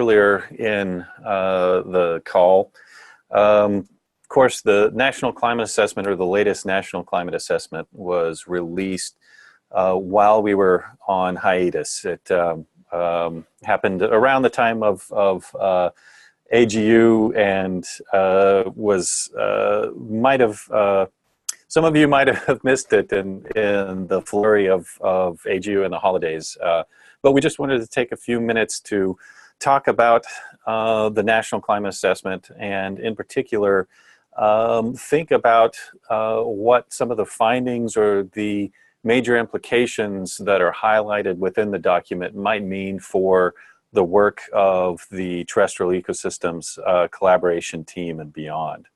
earlier in the call, of course, the National Climate Assessment, or the latest National Climate Assessment, was released while we were on hiatus. It happened around the time of AGU, and some of you might have missed it in the flurry of AGU and the holidays. But we just wanted to take a few minutes to talk about the National Climate Assessment, and in particular, think about what some of the findings or the major implications that are highlighted within the document might mean for the work of the Terrestrial Ecosystems Collaboration Team and beyond.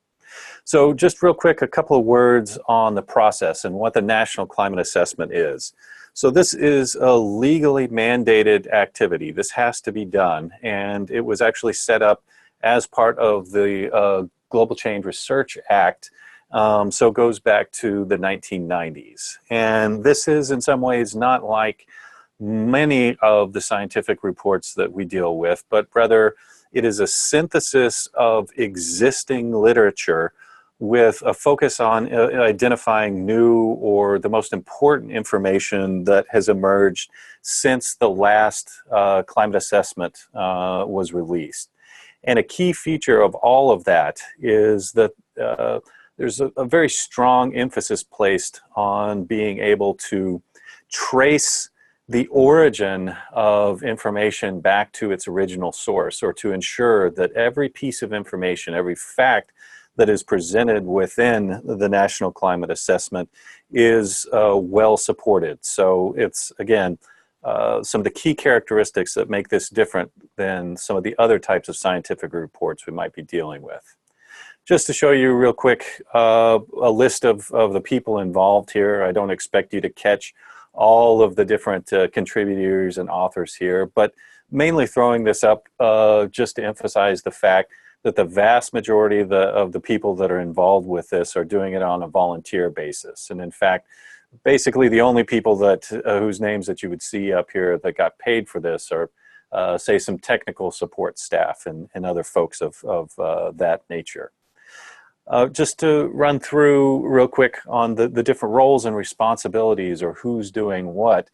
So just real quick, a couple of words on the process and what the National Climate Assessment is. So this is a legally mandated activity. This has to be done, and it was actually set up as part of the Global Change Research Act, so it goes back to the 1990s. And this is in some ways not like many of the scientific reports that we deal with, but rather it is a synthesis of existing literature with a focus on identifying new or the most important information that has emerged since the last climate assessment was released. And a key feature of all of that is that there's a very strong emphasis placed on being able to trace the origin of information back to its original source, or to ensure that every piece of information, every fact that is presented within the National Climate Assessment is well supported. So it's, again, some of the key characteristics that make this different than some of the other types of scientific reports we might be dealing with. Just to show you real quick a list of the people involved here. I don't expect you to catch all of the different contributors and authors here, but mainly throwing this up just to emphasize the fact that the vast majority of the people that are involved with this are doing it on a volunteer basis. And in fact, basically the only people that whose names that you would see up here that got paid for this are, say, some technical support staff and other folks of that nature. Just to run through real quick on the different roles and responsibilities, or who's doing what,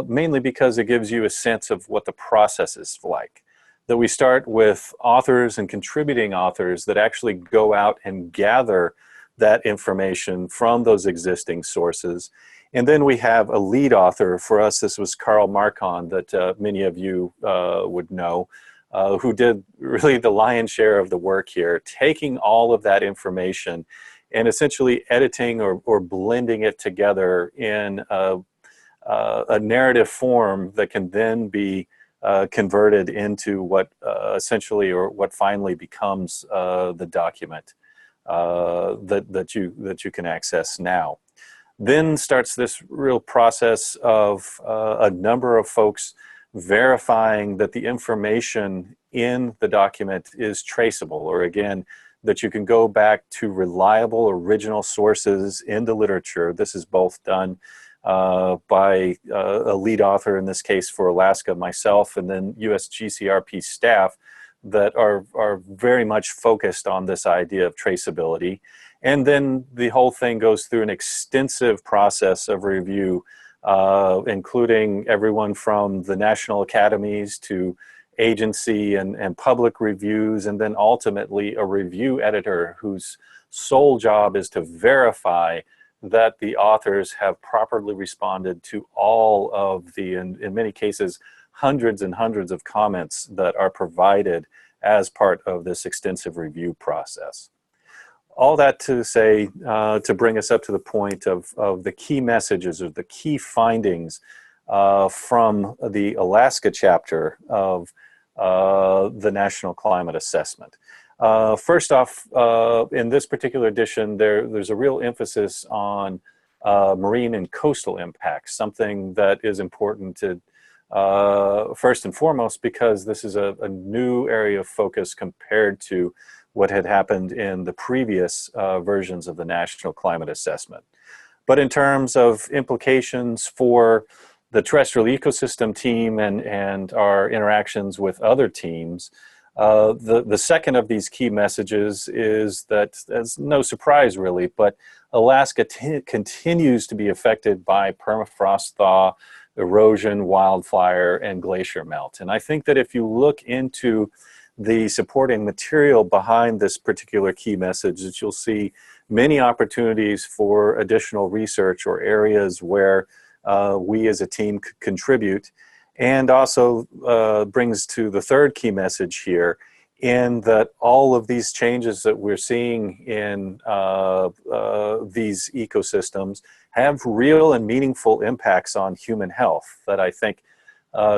mainly because it gives you a sense of what the process is like. That we start with authors and contributing authors that actually go out and gather that information from those existing sources. And then we have a lead author. For us, this was Carl Marcon, that many of you would know, who did really the lion's share of the work here, taking all of that information and essentially editing or blending it together in a narrative form that can then be converted into what essentially, or what finally becomes the document that you can access now. Then starts this real process of a number of folks verifying that the information in the document is traceable, or again, that you can go back to reliable original sources in the literature. This is both done by a lead author, in this case for Alaska, myself, and then USGCRP staff that are very much focused on this idea of traceability. And then the whole thing goes through an extensive process of review, including everyone from the national academies to agency and public reviews, and then ultimately a review editor whose sole job is to verify that the authors have properly responded to all of the, in many cases, hundreds and hundreds of comments that are provided as part of this extensive review process. All that to say, to bring us up to the point of the key messages or the key findings from the Alaska chapter of the National Climate Assessment. First off, in this particular edition, there's a real emphasis on marine and coastal impacts, something that is important to first and foremost because this is a new area of focus compared to what had happened in the previous versions of the National Climate Assessment. But in terms of implications for the terrestrial ecosystem team and our interactions with other teams, the second of these key messages is that, as no surprise really, but Alaska continues to be affected by permafrost thaw, erosion, wildfire, and glacier melt. And I think that if you look into the supporting material behind this particular key message, that you'll see many opportunities for additional research or areas where we as a team could contribute, and also brings to the third key message here, in that all of these changes that we're seeing in these ecosystems have real and meaningful impacts on human health that I think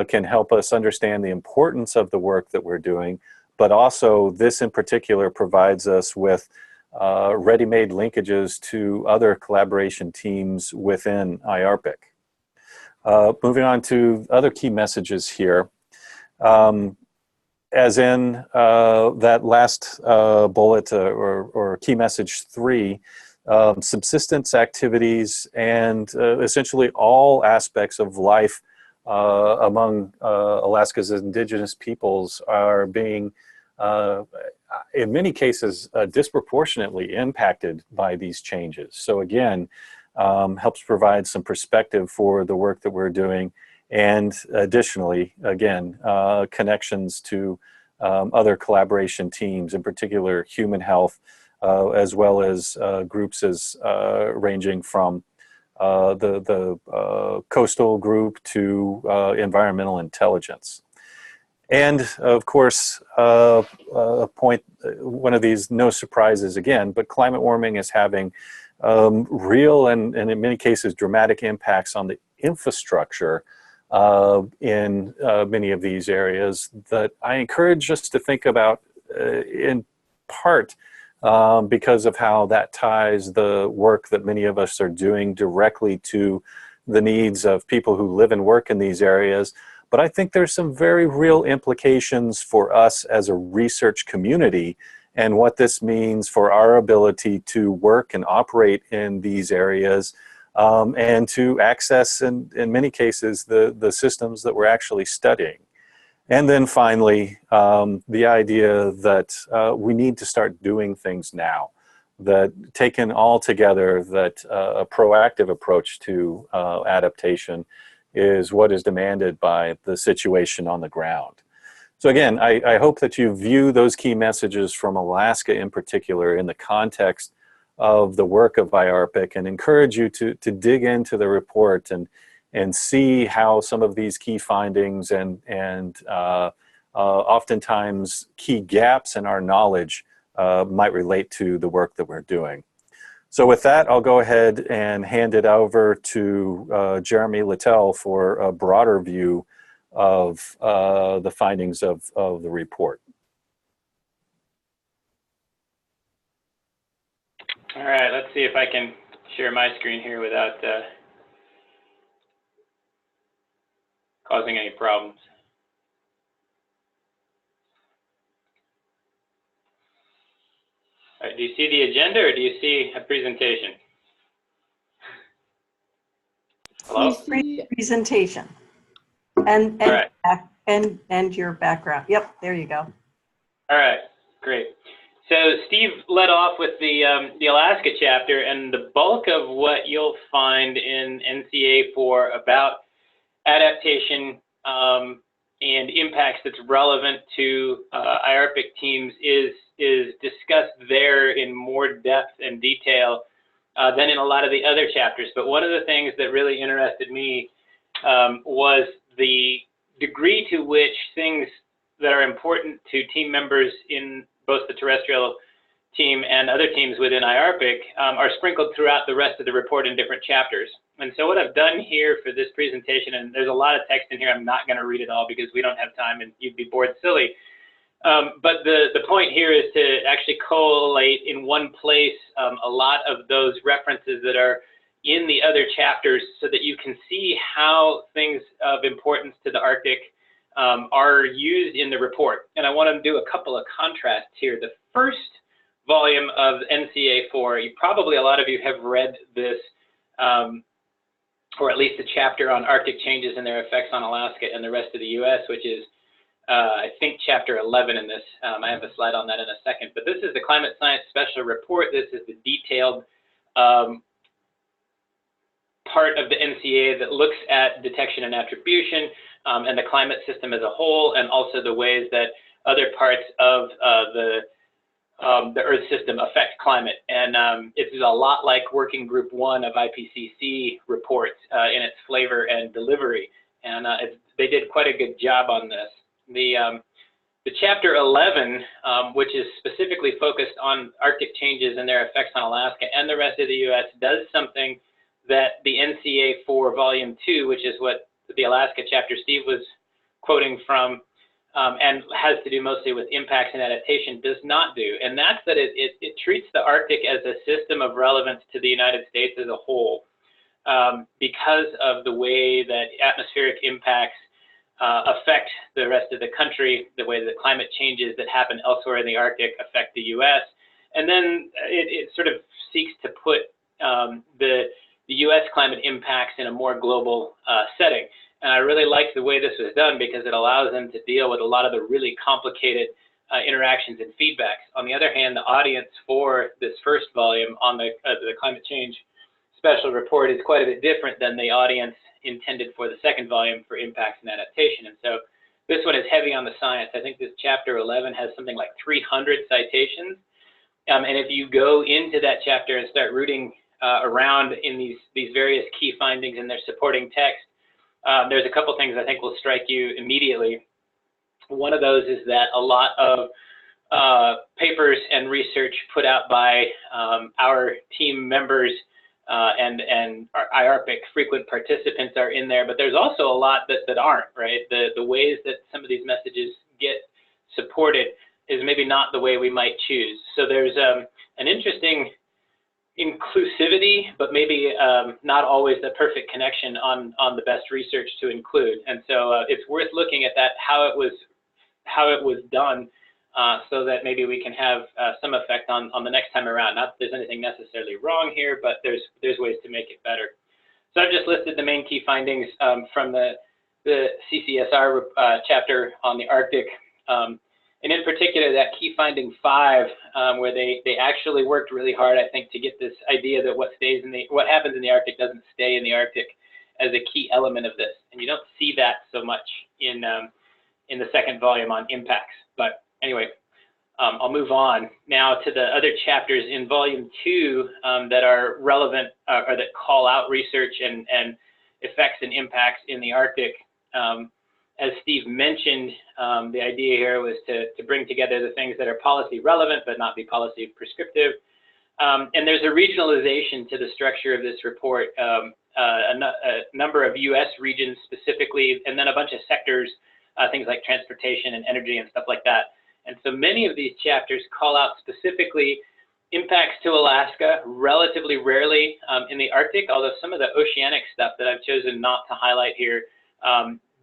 can help us understand the importance of the work that we're doing, but also this in particular provides us with ready-made linkages to other collaboration teams within IARPC. Moving on to other key messages here. As in that last bullet or key message 3, subsistence activities and essentially all aspects of life among Alaska's indigenous peoples are being, in many cases, disproportionately impacted by these changes. So again, helps provide some perspective for the work that we're doing, and additionally, again, connections to other collaboration teams, in particular human health, as well as groups ranging from the coastal group to environmental intelligence. And of course, one of these no surprises again, but climate warming is having real and in many cases dramatic impacts on the infrastructure in many of these areas that I encourage us to think about in part because of how that ties the work that many of us are doing directly to the needs of people who live and work in these areas. But I think there's some very real implications for us as a research community and what this means for our ability to work and operate in these areas and to access, in many cases, the systems that we're actually studying. And then finally, the idea that we need to start doing things now, that taken all together, that a proactive approach to adaptation is what is demanded by the situation on the ground. So again, I hope that you view those key messages from Alaska in particular in the context of the work of IARPC, and encourage you to dig into the report and see how some of these key findings and oftentimes key gaps in our knowledge might relate to the work that we're doing. So with that, I'll go ahead and hand it over to Jeremy Littell for a broader view of the findings of the report. All right, let's see if I can share my screen here without causing any problems. All right, do you see the agenda or do you see a presentation? Hello? Presentation. And right. and your background. Yep, there you go. All right, great. So Steve led off with the Alaska chapter, and the bulk of what you'll find in NCAA for about adaptation and impacts that's relevant to IARPC teams is discussed there in more depth and detail than in a lot of the other chapters. But one of the things that really interested me was the degree to which things that are important to team members in both the terrestrial team and other teams within IARPC are sprinkled throughout the rest of the report in different chapters. And so what I've done here for this presentation, and there's a lot of text in here, I'm not going to read it all because we don't have time and you'd be bored silly. But the point here is to actually collate in one place a lot of those references that are in the other chapters so that you can see how things of importance to the Arctic are used in the report. And I want to do a couple of contrasts here. The first volume of NCAA 4, probably a lot of you have read this or at least the chapter on Arctic changes and their effects on Alaska and the rest of the U.S., which is, I think, chapter 11 in this. I have a slide on that in a second. But this is the Climate Science Special Report. This is the detailed part of the NCAA that looks at detection and attribution and the climate system as a whole, and also the ways that other parts of the Earth system affect climate. And it's a lot like Working Group 1 of IPCC reports in its flavor and delivery. And they did quite a good job on this. The chapter 11, which is specifically focused on Arctic changes and their effects on Alaska and the rest of the U.S., does something that the NCAA for Volume 2, which is what the Alaska chapter Steve was quoting from, and has to do mostly with impacts and adaptation, does not do. And that's that it treats the Arctic as a system of relevance to the United States as a whole, because of the way that atmospheric impacts affect the rest of the country, the way that climate changes that happen elsewhere in the Arctic affect the U.S. And then it sort of seeks to put the U.S. climate impacts in a more global setting. And I really like the way this was done because it allows them to deal with a lot of the really complicated interactions and feedbacks. On the other hand, the audience for this first volume on the climate change special report is quite a bit different than the audience intended for the second volume for impacts and adaptation. And so this one is heavy on the science. I think this chapter 11 has something like 300 citations. And if you go into that chapter and start rooting around in these various key findings and their supporting text, there's a couple things I think will strike you immediately. One of those is that a lot of papers and research put out by our team members and our IARPC frequent participants are in there, but there's also a lot that aren't, right? The ways that some of these messages get supported is maybe not the way we might choose. So there's an interesting inclusivity, but maybe not always the perfect connection on the best research to include. And so it's worth looking at that, how it was done, so that maybe we can have some effect on the next time around. Not that there's anything necessarily wrong here, but there's ways to make it better. So I've just listed the main key findings from the CCSR chapter on the Arctic. And in particular, that key finding 5, where they actually worked really hard, I think, to get this idea that what happens in the Arctic doesn't stay in the Arctic as a key element of this. And you don't see that so much in the second volume on impacts. But anyway, I'll move on now to the other chapters in Volume 2 that are relevant or that call out research and effects and impacts in the Arctic. As Steve mentioned, the idea here was to bring together the things that are policy relevant but not be policy prescriptive. And there's a regionalization to the structure of this report, a number of U.S. regions specifically, and then a bunch of sectors, things like transportation and energy and stuff like that. And so many of these chapters call out specifically impacts to Alaska, relatively rarely in the Arctic, although some of the oceanic stuff that I've chosen not to highlight here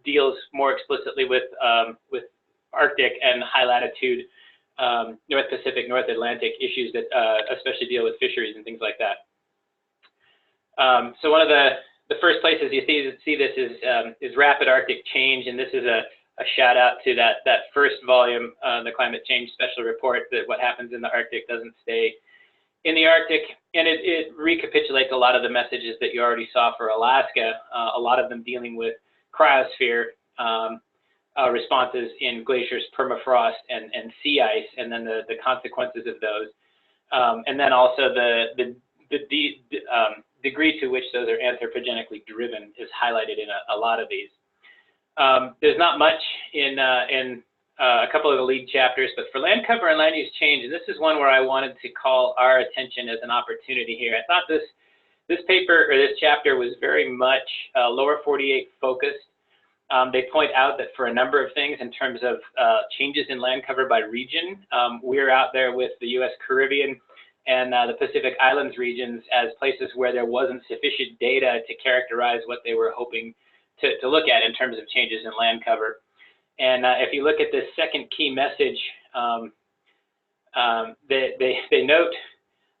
deals more explicitly with Arctic and high latitude North Pacific, North Atlantic issues that especially deal with fisheries and things like that. So one of the first places you see this is rapid Arctic change, and this is a shout out to that first volume, the Climate Change Special Report, that what happens in the Arctic doesn't stay in the Arctic, and it recapitulates a lot of the messages that you already saw for Alaska, a lot of them dealing with cryosphere responses in glaciers, permafrost, and sea ice, and then the consequences of those, and then also the degree to which those are anthropogenically driven is highlighted in a lot of these. There's not much in a couple of the lead chapters, but for land cover and land use change, and this is one where I wanted to call our attention as an opportunity here. I thought this paper or this chapter was very much lower 48 focused. They point out that for a number of things in terms of changes in land cover by region, we're out there with the U.S. Caribbean and the Pacific Islands regions as places where there wasn't sufficient data to characterize what they were hoping to look at in terms of changes in land cover. And if you look at this second key message, they note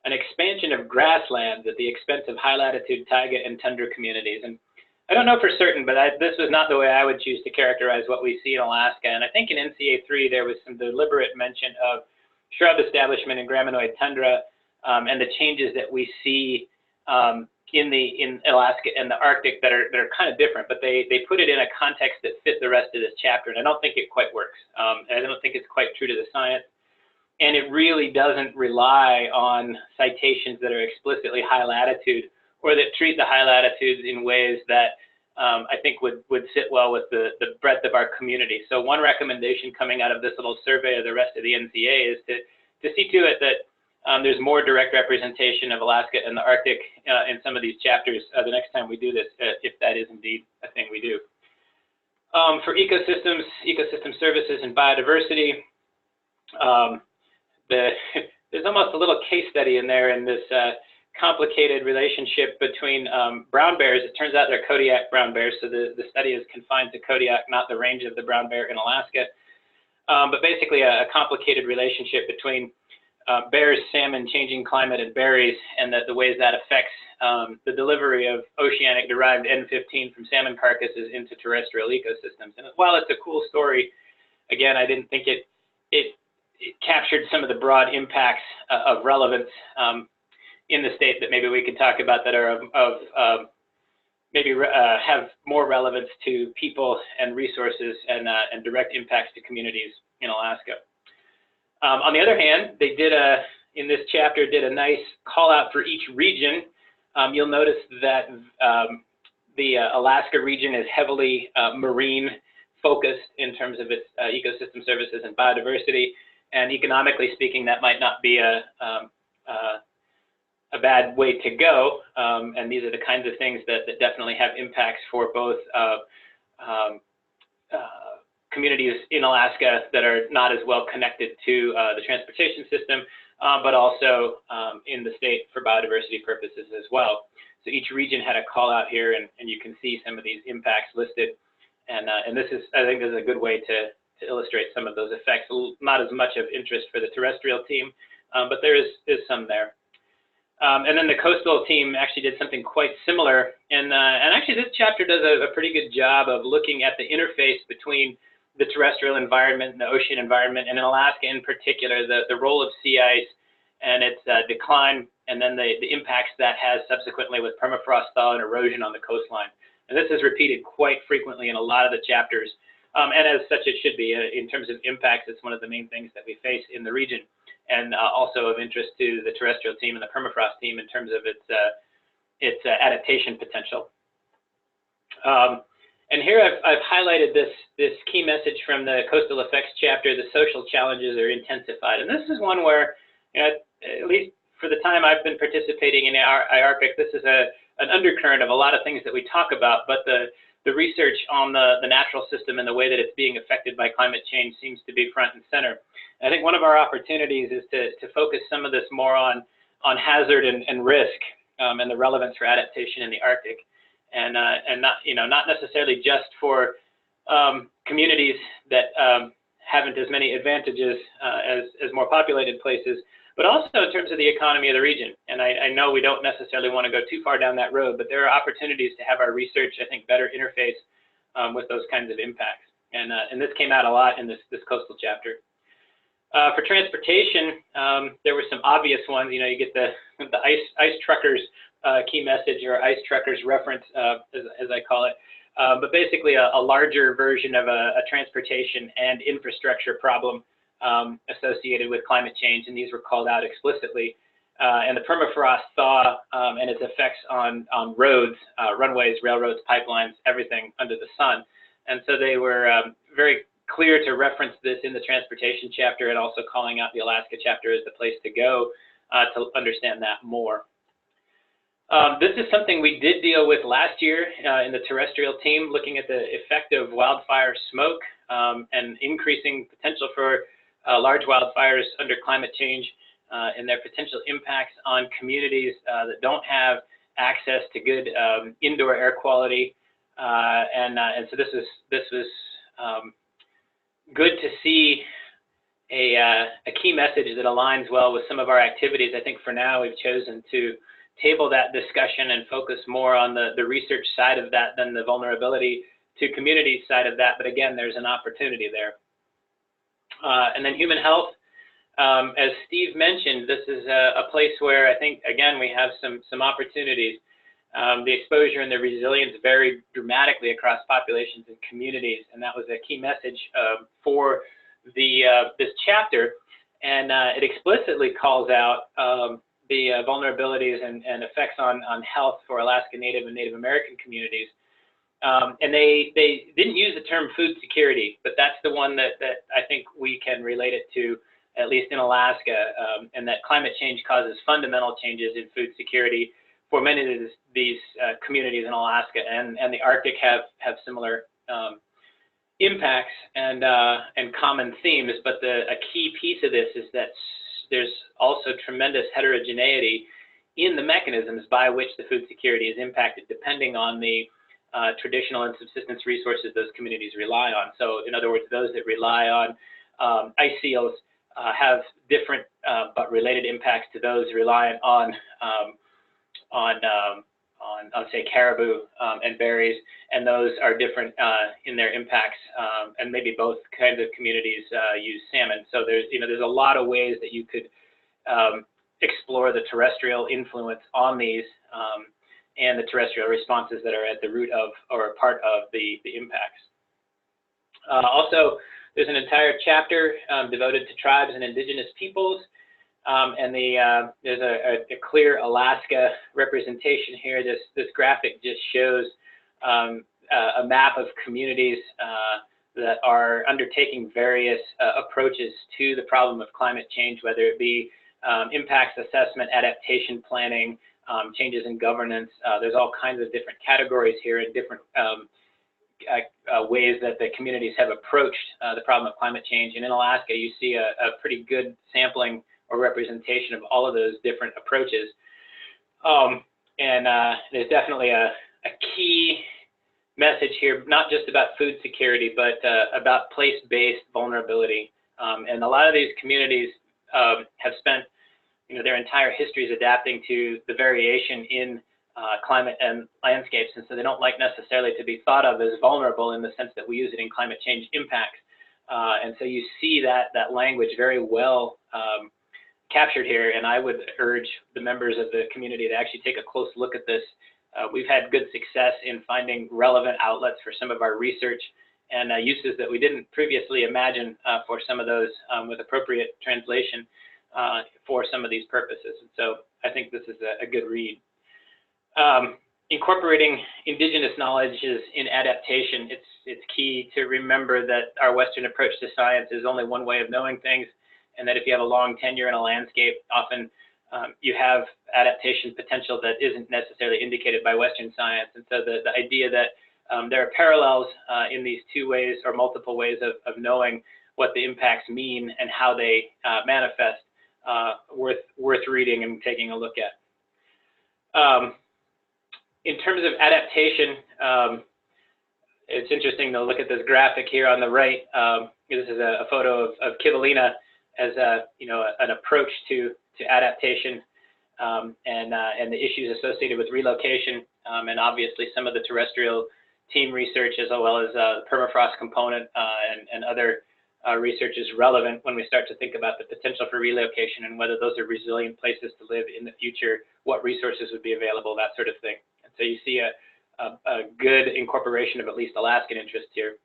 an expansion of grasslands at the expense of high latitude taiga and tundra communities. And I don't know for certain, but this was not the way I would choose to characterize what we see in Alaska. And I think in NCA 3 there was some deliberate mention of shrub establishment in graminoid tundra and the changes that we see in Alaska and the Arctic that are kind of different, but they put it in a context that fit the rest of this chapter, and I don't think it quite works. I don't think it's quite true to the science, and it really doesn't rely on citations that are explicitly high latitude or that treat the high latitudes in ways that I think would sit well with the breadth of our community. So one recommendation coming out of this little survey of the rest of the NCA is to see to it that there's more direct representation of Alaska and the Arctic in some of these chapters the next time we do this, if that is indeed a thing we do. For ecosystems, ecosystem services, and biodiversity, there's almost a little case study in there in this complicated relationship between brown bears. It turns out they're Kodiak brown bears, so the study is confined to Kodiak, not the range of the brown bear in Alaska. But basically a complicated relationship between bears, salmon, changing climate, and berries, and the ways that affects the delivery of oceanic-derived N15 from salmon carcasses into terrestrial ecosystems. And while it's a cool story, again, I didn't think it captured some of the broad impacts of relevance in the state that maybe we could talk about that are have more relevance to people and resources and direct impacts to communities in Alaska. On the other hand, they in this chapter, did a nice call out for each region. You'll notice that the Alaska region is heavily marine focused in terms of its ecosystem services and biodiversity. And economically speaking, that might not be a bad way to go. And these are the kinds of things that definitely have impacts for both communities in Alaska that are not as well connected to the transportation system, but also in the state for biodiversity purposes as well. So each region had a call out here, and you can see some of these impacts listed. And this is, I think, a good way to illustrate some of those effects. Not as much of interest for the terrestrial team, but there is some there. And then the coastal team actually did something quite similar. And actually this chapter does a pretty good job of looking at the interface between the terrestrial environment and the ocean environment, and in Alaska in particular, the role of sea ice and its decline, and then the impacts that has subsequently with permafrost thaw and erosion on the coastline. And this is repeated quite frequently in a lot of the chapters. And as such, it should be. In terms of impacts, it's one of the main things that we face in the region, and also of interest to the terrestrial team and the permafrost team in terms of its adaptation potential. And here I've highlighted this key message from the Coastal Effects chapter: the social challenges are intensified. And this is one where, at least for the time I've been participating in IARPIC, this is an undercurrent of a lot of things that we talk about, but the research on the natural system and the way that it's being affected by climate change seems to be front and center. And I think one of our opportunities is to focus some of this more on hazard and risk and the relevance for adaptation in the Arctic. And not necessarily just for communities that haven't as many advantages as more populated places, but also in terms of the economy of the region. And I know we don't necessarily want to go too far down that road, but there are opportunities to have our research, I think, better interface with those kinds of impacts. And this came out a lot in this coastal chapter. For transportation, there were some obvious ones. You get the ice truckers key message, or ice truckers reference, as I call it, but basically a larger version of a transportation and infrastructure problem associated with climate change, and these were called out explicitly. And the permafrost thaw and its effects on roads, runways, railroads, pipelines, everything under the sun. And so they were very clear to reference this in the transportation chapter, and also calling out the Alaska chapter as the place to go to understand that more. This is something we did deal with last year in the terrestrial team, looking at the effect of wildfire smoke and increasing potential for large wildfires under climate change and their potential impacts on communities that don't have access to good indoor air quality. And so this was good to see a key message that aligns well with some of our activities. I think for now we've chosen to table that discussion and focus more on the research side of that than the vulnerability to community side of that. But again, there's an opportunity there. And then human health. As Steve mentioned, this is a place where I think, again, we have some opportunities. The exposure and the resilience vary dramatically across populations and communities, and that was a key message for this chapter. And it explicitly calls out the vulnerabilities and effects on health for Alaska Native and Native American communities. And they didn't use the term food security, but that's the one that I think we can relate it to, at least in Alaska, and that climate change causes fundamental changes in food security for many of these communities in Alaska, and the Arctic have similar impacts and common themes. But a key piece of this is that there's also tremendous heterogeneity in the mechanisms by which the food security is impacted, depending on the traditional and subsistence resources those communities rely on. So in other words, those that rely on ice seals have different but related impacts to those reliant on say caribou and berries, and those are different in their impacts, and maybe both kinds of communities use salmon. So there's a lot of ways that you could explore the terrestrial influence on these and the terrestrial responses that are at the root of or part of the impacts. Also, there's an entire chapter devoted to tribes and indigenous peoples, and there's a clear Alaska representation here. This graphic just shows a map of communities that are undertaking various approaches to the problem of climate change, whether it be impacts assessment, adaptation planning, changes in governance. There's all kinds of different categories here and different ways that the communities have approached the problem of climate change. And in Alaska, you see a pretty good sampling or representation of all of those different approaches. There's definitely a key message here, not just about food security, but about place-based vulnerability. And a lot of these communities have spent their entire histories adapting to the variation in climate and landscapes, and so they don't like necessarily to be thought of as vulnerable in the sense that we use it in climate change impacts. And so you see that language very well captured here, and I would urge the members of the community to actually take a close look at this. We've had good success in finding relevant outlets for some of our research and uses that we didn't previously imagine for some of those with appropriate translation for some of these purposes. And so I think this is a good read. Incorporating indigenous knowledges in adaptation, it's key to remember that our Western approach to science is only one way of knowing things, and that if you have a long tenure in a landscape, often you have adaptation potential that isn't necessarily indicated by Western science. And so the idea that there are parallels in these two ways or multiple ways of knowing what the impacts mean and how they manifest, worth reading and taking a look at. In terms of adaptation, it's interesting to look at this graphic here on the right. This is a photo of Kivalina as an approach to adaptation and the issues associated with relocation, and obviously some of the terrestrial team research as well as permafrost component and other research is relevant when we start to think about the potential for relocation and whether those are resilient places to live in the future, what resources would be available, that sort of thing. And so you see a good incorporation of at least Alaskan interest here.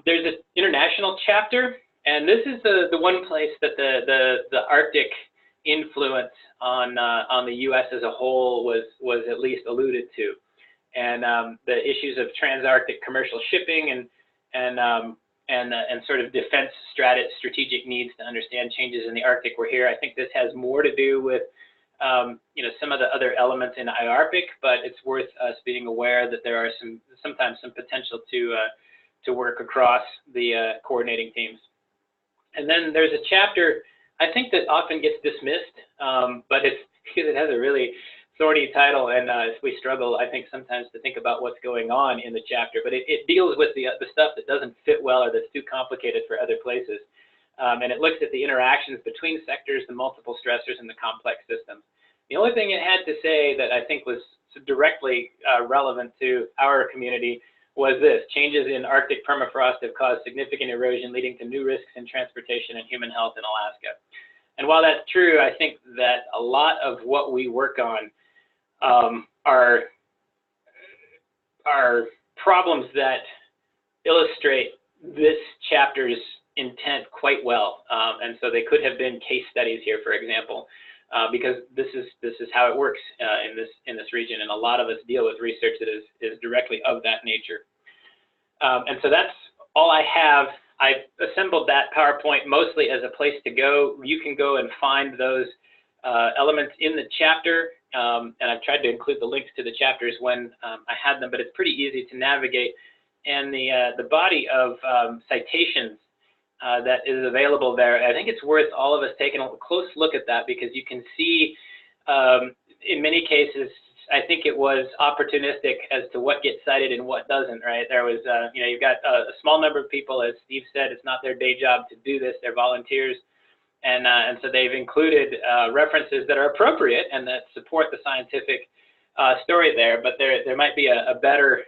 There's an international chapter, and this is the one place that the Arctic influence on the U.S. as a whole was at least alluded to, and the issues of transarctic commercial shipping and sort of defense strategic needs to understand changes in the Arctic were here. I think this has more to do with some of the other elements in IARCtic, but it's worth us being aware that there are sometimes some potential to work across the coordinating teams. And then there's a chapter I think that often gets dismissed, but it's because it has a really thorny title, and we struggle, I think, sometimes to think about what's going on in the chapter. But it deals with the stuff that doesn't fit well or that's too complicated for other places. And it looks at the interactions between sectors, the multiple stressors, and the complex systems. The only thing it had to say that I think was directly relevant to our community was this: changes in Arctic permafrost have caused significant erosion, leading to new risks in transportation and human health in Alaska. And while that's true, I think that a lot of what we work on are problems that illustrate this chapter's intent quite well. And so they could have been case studies here, for example, because this is how it works in this region, and a lot of us deal with research that is directly of that nature. And so that's all I have. I assembled that PowerPoint mostly as a place to go. You can go and find those elements in the chapter, and I've tried to include the links to the chapters when I had them, but it's pretty easy to navigate. And the body of citations that is available there, I think it's worth all of us taking a close look at that, because you can see in many cases, I think it was opportunistic as to what gets cited and what doesn't, right? There was, you've got a small number of people, as Steve said, it's not their day job to do this, they're volunteers. And so they've included references that are appropriate and that support the scientific story there, but there might be a better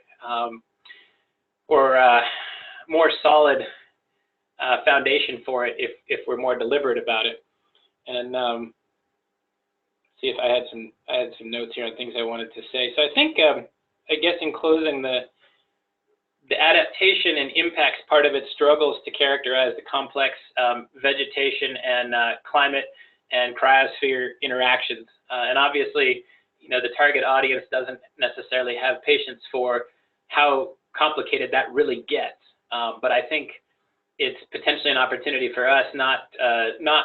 or more solid foundation for it if we're more deliberate about it. And see if I had some notes here on things I wanted to say. So I think, I guess in closing, the adaptation and impacts part of it struggles to characterize the complex vegetation and climate and cryosphere interactions. And obviously, the target audience doesn't necessarily have patience for how complicated that really gets. But I think it's potentially an opportunity for us, not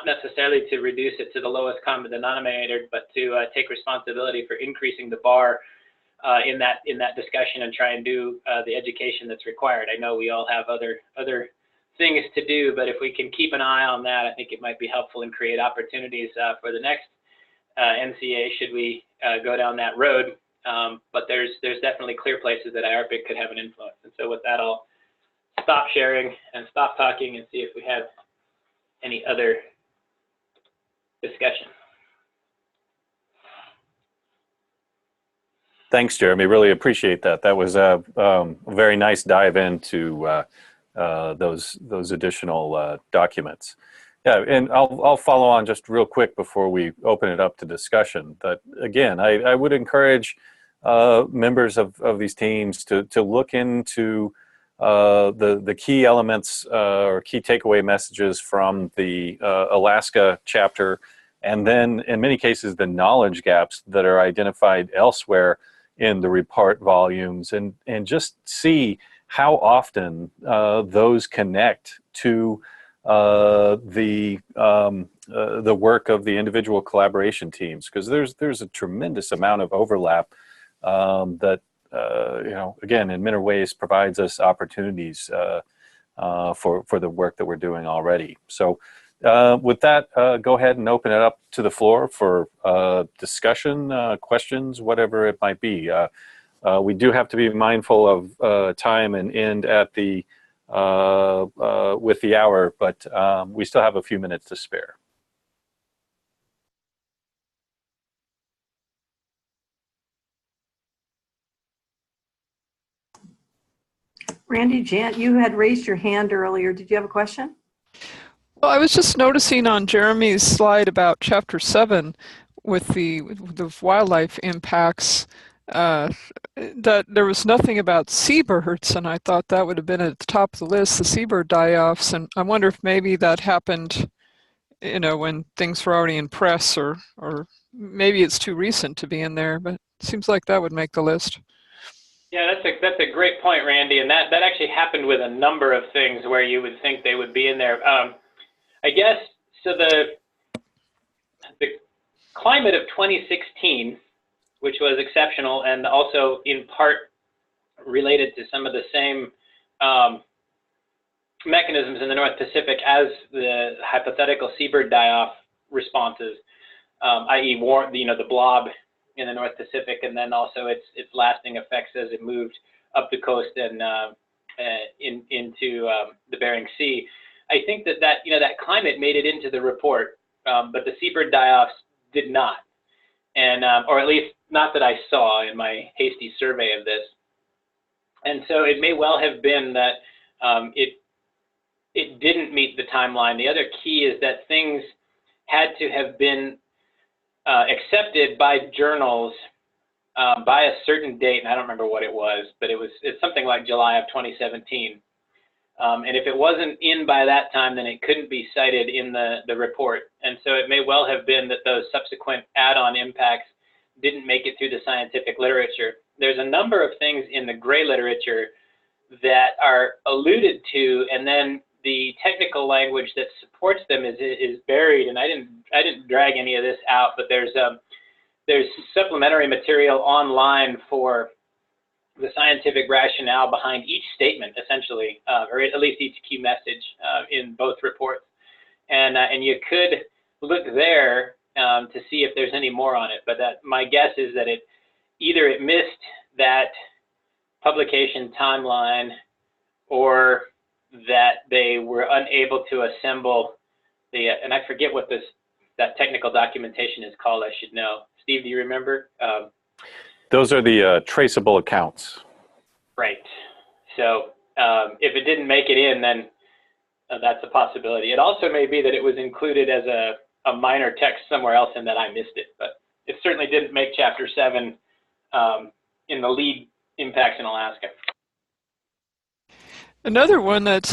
necessarily to reduce it to the lowest common denominator, but to take responsibility for increasing the bar in that discussion and try and do the education that's required. I know we all have other things to do, but if we can keep an eye on that, I think it might be helpful and create opportunities for the next NCAA should we go down that road. But there's definitely clear places that IARPC could have an influence. And so with that, I'll stop sharing and stop talking and see if we have any other discussion. Thanks, Jeremy. Really appreciate that. That was a very nice dive into those additional documents. Yeah, and I'll follow on just real quick before we open it up to discussion. But again, I would encourage members of these teams to look into the key elements or key takeaway messages from the Alaska chapter, and then in many cases the knowledge gaps that are identified elsewhere in the report volumes, and just see how often those connect to the work of the individual collaboration teams, because there's a tremendous amount of overlap that again, in many ways provides us opportunities for the work that we're doing already. So with that, go ahead and open it up to the floor for discussion, questions, whatever it might be. We do have to be mindful of time and end at the with the hour, but we still have a few minutes to spare. Randy, Jan, you had raised your hand earlier. Did you have a question? Well, I was just noticing on Jeremy's slide about Chapter 7 with the wildlife impacts that there was nothing about seabirds, and I thought that would have been at the top of the list, the seabird die-offs, and I wonder if maybe that happened, when things were already in press, or maybe it's too recent to be in there, but it seems like that would make the list. Yeah, that's a great point, Randy, and that actually happened with a number of things where you would think they would be in there. I guess, so the climate of 2016, which was exceptional and also in part related to some of the same mechanisms in the North Pacific as the hypothetical seabird die-off responses, i.e. the blob in the North Pacific, and then also its lasting effects as it moved up the coast and into the Bering Sea. I think that that climate made it into the report, but the seabird die-offs did not, and or at least not that I saw in my hasty survey of this. And so it may well have been that it didn't meet the timeline. The other key is that things had to have been accepted by journals by a certain date, and I don't remember what it was, but it's something like July of 2017. And if it wasn't in by that time, then it couldn't be cited in the report. And so it may well have been that those subsequent add-on impacts didn't make it through the scientific literature. There's a number of things in the gray literature that are alluded to, and then the technical language that supports them is buried. And I didn't drag any of this out, but there's supplementary material online for the scientific rationale behind each statement, essentially, or at least each key message in both reports. And you could look there to see if there's any more on it. But my guess is that either it missed that publication timeline, or that they were unable to assemble and I forget what that technical documentation is called. I should know. Steve, do you remember? Those are the traceable accounts. Right. So if it didn't make it in, then that's a possibility. It also may be that it was included as a minor text somewhere else and that I missed it, but it certainly didn't make Chapter 7 in the lead impacts in Alaska. Another one that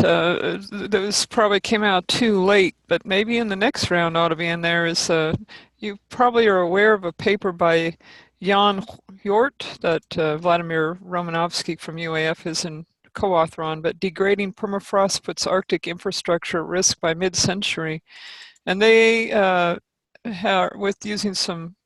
was probably came out too late, but maybe in the next round ought to be in there is you probably are aware of a paper by Jan Hjort that Vladimir Romanovsky from UAF is in co-author on, but degrading permafrost puts Arctic infrastructure at risk by mid-century. And they with using some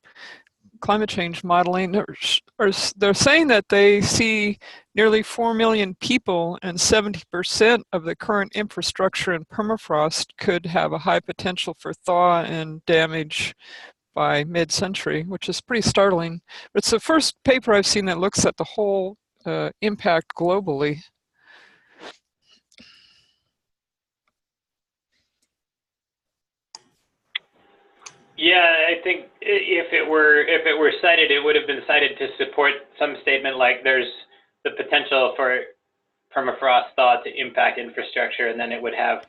climate change modeling, they're saying that they see nearly 4 million people and 70% of the current infrastructure in permafrost could have a high potential for thaw and damage by mid-century, which is pretty startling. It's the first paper I've seen that looks at the whole impact globally. Yeah, I think if it were cited, it would have been cited to support some statement like there's the potential for permafrost thaw to impact infrastructure, and then it would have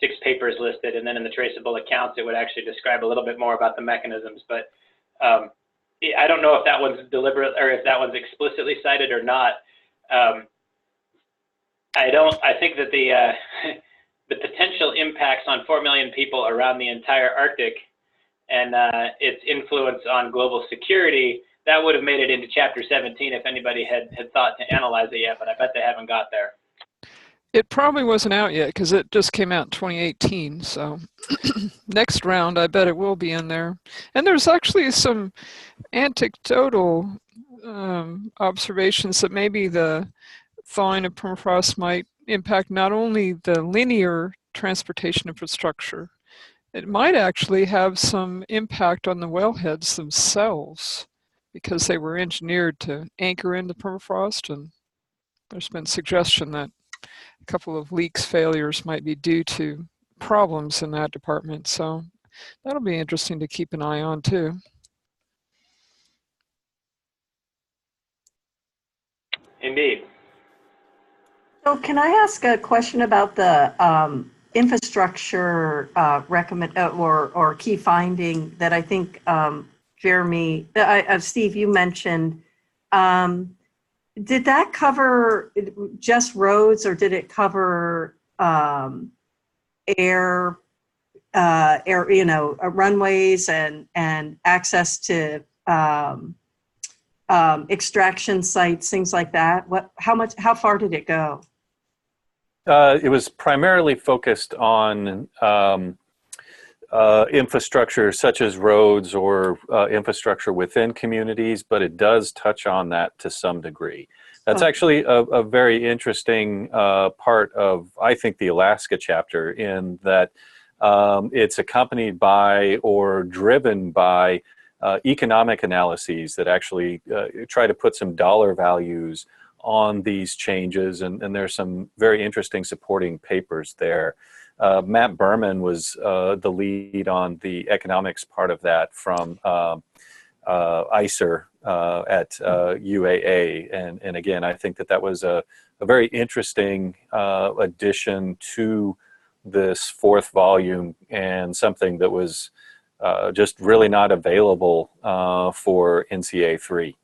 6 papers listed, and then in the traceable accounts it would actually describe a little bit more about the mechanisms. But I don't know if that one's deliberate or if that one's explicitly cited or not. I think that the potential impacts on 4 million people around the entire Arctic and its influence on global security, that would have made it into Chapter 17 if anybody had thought to analyze it yet, but I bet they haven't got there. It probably wasn't out yet because it just came out in 2018. So next round, I bet it will be in there. And there's actually some anecdotal observations that maybe the thawing of permafrost might impact not only the linear transportation infrastructure, it might actually have some impact on the wellheads themselves because they were engineered to anchor into permafrost, and there's been suggestion that a couple of leaks failures might be due to problems in that department. So that'll be interesting to keep an eye on too. Indeed. So can I ask a question about the infrastructure or key finding that I think Jeremy, Steve, you mentioned? Did that cover just roads, or did it cover air, runways and access to extraction sites, things like that? How far did it go? It was primarily focused on infrastructure such as roads or infrastructure within communities, but it does touch on that to some degree. That's actually a very interesting part of, I think, the Alaska chapter, in that it's accompanied by or driven by economic analyses that actually try to put some dollar values on these changes, and there's some very interesting supporting papers there. Matt Berman was the lead on the economics part of that from ICER at UAA, and again, I think that was a very interesting addition to this fourth volume, and something that was just really not available for NCAA 3.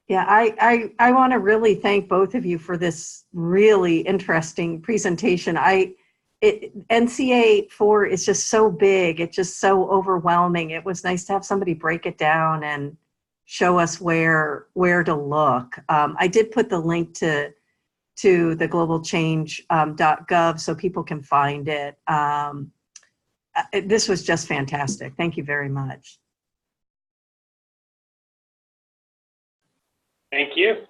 Yeah, I want to really thank both of you for this really interesting presentation. NCAA 4 is just so big. It's just so overwhelming. It was nice to have somebody break it down and show us where to look. I did put the link to the globalchange.gov so people can find it. This was just fantastic. Thank you very much. Thank you.